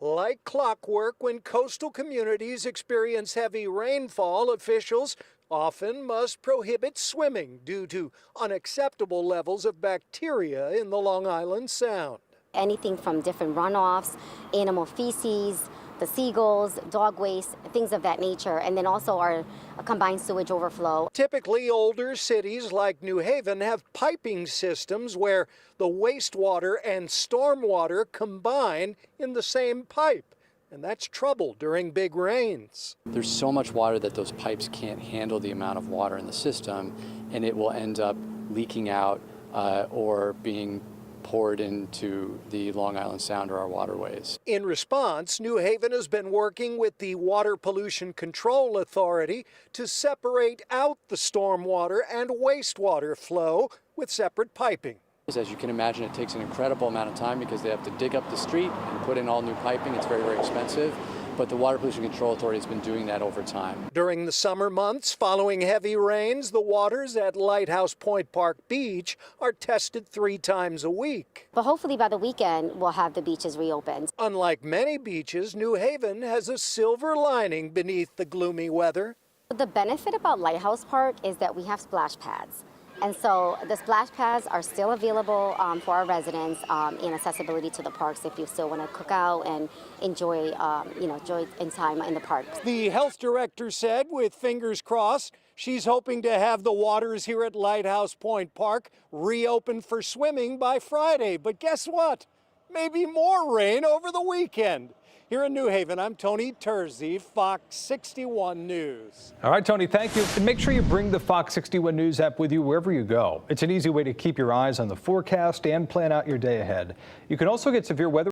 Like clockwork, when coastal communities experience heavy rainfall, officials often must prohibit swimming due to unacceptable levels of bacteria in the Long Island Sound. Anything from different runoffs, animal feces, the seagulls, dog waste, things of that nature, and then also our combined sewage overflow. Typically, older cities like New Haven have piping systems where the wastewater and stormwater combine in the same pipe. And that's trouble during big rains. There's so much water that those pipes can't handle the amount of water in the system, and it will end up leaking out or being poured into the Long Island Sound or our waterways. In response, New Haven has been working with the Water Pollution Control Authority to separate out the stormwater and wastewater flow with separate piping. As you can imagine, it takes an incredible amount of time because they have to dig up the street and put in all new piping. It's very, very expensive. But the Water Pollution Control Authority has been doing that over time. During the summer months following heavy rains, the waters at Lighthouse Park Beach are tested 3 times a week. But hopefully by the weekend, we'll have the beaches reopened. Unlike many beaches, New Haven has a silver lining beneath the gloomy weather. The benefit about Lighthouse Park is that we have splash pads. And so the splash pads are still available for our residents in accessibility to the parks if you still want to cook out and enjoy, enjoy time in the park. The health director said, with fingers crossed, she's hoping to have the waters here at Lighthouse Park reopen for swimming by Friday. But guess what? Maybe more rain over the weekend. Here in New Haven, I'm Tony Terzi, Fox 61 News. All right, Tony, thank you. And make sure you bring the Fox 61 News app with you wherever you go. It's an easy way to keep your eyes on the forecast and plan out your day ahead. You can also get severe weather